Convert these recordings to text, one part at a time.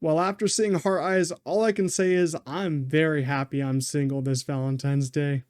Well, after seeing Heart Eyes, all I can say is I'm very happy I'm single this Valentine's Day.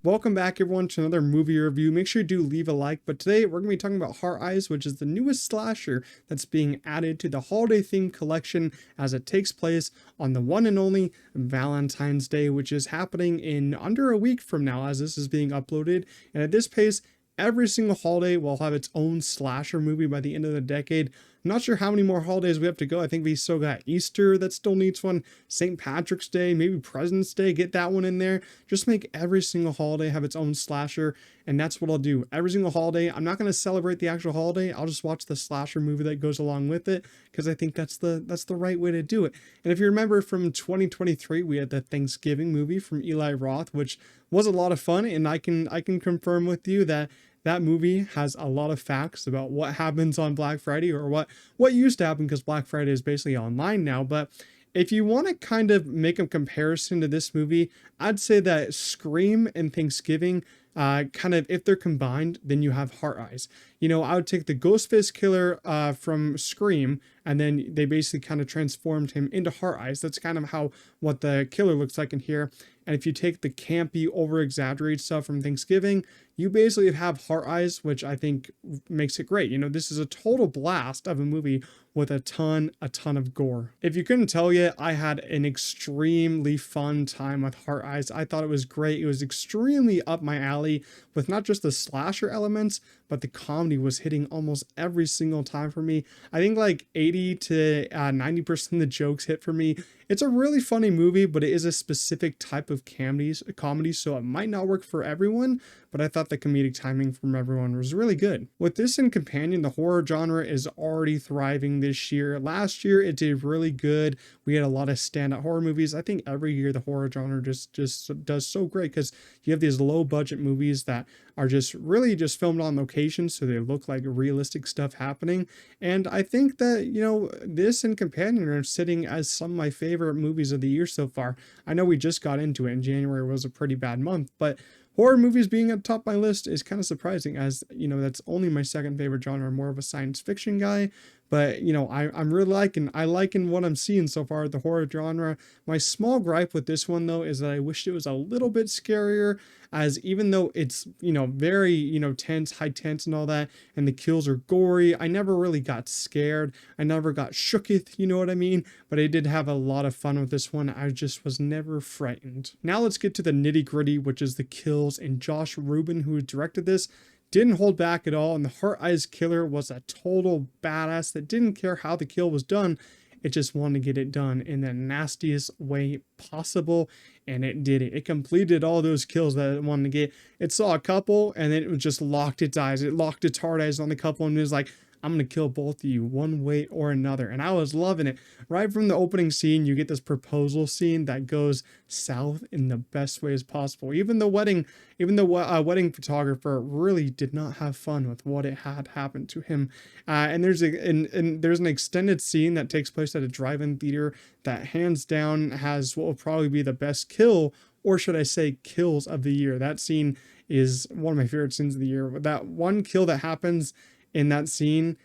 Welcome back everyone to another movie review. Make sure you do leave a like, but today we're going to be talking about Heart Eyes, which is the newest slasher that's being added to the holiday themed collection as it takes place on the one and only Valentine's Day, which is happening in under a week from now as this is being uploaded. And at this pace, every single holiday will have its own slasher movie by the end of the decade. I'm not sure how many more holidays we have to go. I think we still got Easter that still needs one, St. Patrick's Day, maybe President's Day, get that one in there. Just make every single holiday have its own slasher, and that's what I'll do. Every single holiday, I'm not going to celebrate the actual holiday. I'll just watch the slasher movie that goes along with it, because I think that's the right way to do it. And if you remember from 2023, we had the Thanksgiving movie from Eli Roth, which was a lot of fun, and I can confirm with you that that movie has a lot of facts about what happens on Black Friday, or what used to happen, because Black Friday is basically online now. But if you want to kind of make a comparison to this movie, I'd say that Scream and Thanksgiving, kind of, if they're combined, then you have Heart Eyes. You know, I would take the Ghostface killer from Scream, and then they basically kind of transformed him into Heart Eyes. That's kind of what the killer looks like in here. And if you take the campy, over-exaggerated stuff from Thanksgiving, you basically have Heart Eyes, which I think makes it great. You know, this is a total blast of a movie with a ton of gore. If you couldn't tell yet, I had an extremely fun time with Heart Eyes. I thought it was great. It was extremely up my alley with not just the slasher elements, but the comedy was hitting almost every single time for me. I think like 80 to 90% of the jokes hit for me. It's a really funny movie, but it is a specific type of comedy, so it might not work for everyone, but I thought the comedic timing from everyone was really good. With this in companion, the horror genre is already thriving this year. Last year, it did really good. We had a lot of standout horror movies. I think every year the horror genre just does so great, because you have these low budget movies that are just really just filmed on location, so they look like realistic stuff happening. And I think that, you know, this and Companion are sitting as some of my favorite movies of the year so far. I know we just got into it, and January was a pretty bad month, but horror movies being at the top of my list is kind of surprising, as, you know, that's only my second favorite genre. I'm more of a science fiction guy, but, you know, I'm really liking what I'm seeing so far, the horror genre. My small gripe with this one, though, is that I wish it was a little bit scarier, as even though it's, you know, very, you know, tense, high tense and all that, and the kills are gory, I never really got scared. I never got shooketh, you know what I mean? But I did have a lot of fun with this one. I just was never frightened. Now let's get to the nitty gritty, which is the kills, and Josh Rubin, who directed this, didn't hold back at all, and the Heart Eyes killer was a total badass that didn't care how the kill was done. It just wanted to get it done in the nastiest way possible, and it did it. It completed all those kills that it wanted to get. It saw a couple, and then it just locked its eyes. It locked its hard eyes on the couple, and it was like, I'm going to kill both of you one way or another. And I was loving it. Right from the opening scene, you get this proposal scene that goes south in the best ways possible. Even the wedding photographer really did not have fun with what it had happened to him. And there's an extended scene that takes place at a drive-in theater that hands down has what will probably be the best kill, or should I say kills of the year. That scene is one of my favorite scenes of the year. That one kill that happens in that scene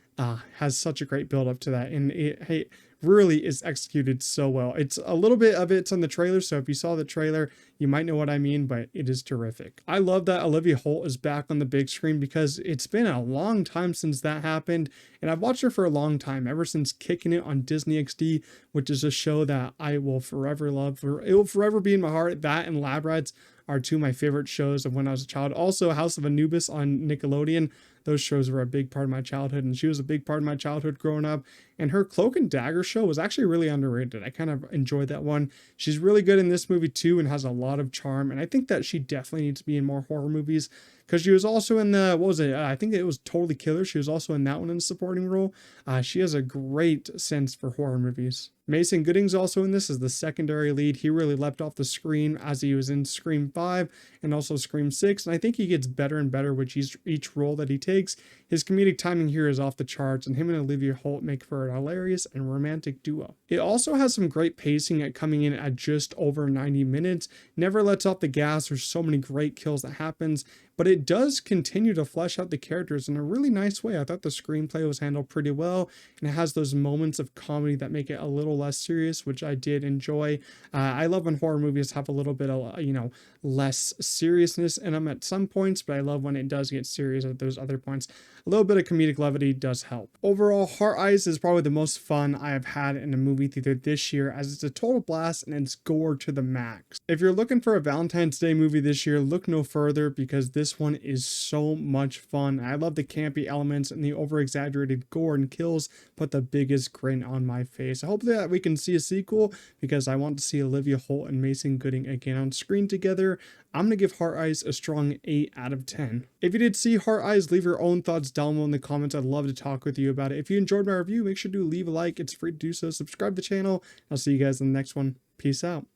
has such a great build up to that, and it really is executed so well. It's a little bit of it's on the trailer, so if you saw the trailer, you might know what I mean, but it is terrific. I love that Olivia Holt is back on the big screen, because it's been a long time since that happened, and I've watched her for a long time, ever since Kicking It on Disney XD, which is a show that I will forever love. It will forever be in my heart. That and Lab Rats are two of my favorite shows of when I was a child. Also, House of Anubis on Nickelodeon. Those shows were a big part of my childhood, and she was a big part of my childhood growing up. And her Cloak and Dagger show was actually really underrated. I kind of enjoyed that one. She's really good in this movie too, and has a lot of charm. And I think that she definitely needs to be in more horror movies, because she was also in the, what was it? I think it was Totally Killer. She was also in that one in a supporting role. She has a great sense for horror movies. Mason Gooding's also in this as the secondary lead. He really leapt off the screen as he was in Scream 5 and also Scream 6. And I think he gets better and better with each role that he takes. His comedic timing here is off the charts, and him and Olivia Holt make for a hilarious and romantic duo. It also has some great pacing at coming in at just over 90 minutes. Never lets off the gas. There's so many great kills that happens. but it does continue to flesh out the characters in a really nice way. I thought the screenplay was handled pretty well, and it has those moments of comedy that make it a little less serious, which I did enjoy. I love when horror movies have a little bit of, less seriousness in them at some points, but I love when it does get serious at those other points. A little bit of comedic levity does help. Overall, Heart Eyes is probably the most fun I have had in a movie theater this year, as it's a total blast and it's gore to the max. If you're looking for a Valentine's Day movie this year, look no further, because this one is so much fun. I love the campy elements, and the over-exaggerated gore and kills put the biggest grin on my face. I hope that we can see a sequel, because I want to see Olivia, Holt, and Mason Gooding again on screen together. I'm going to give Heart Eyes a strong 8 out of 10. If you did see Heart Eyes, leave your own thoughts down below in the comments. I'd love to talk with you about it. If you enjoyed my review, make sure to leave a like. It's free to do so. Subscribe to the channel. I'll see you guys in the next one. Peace out.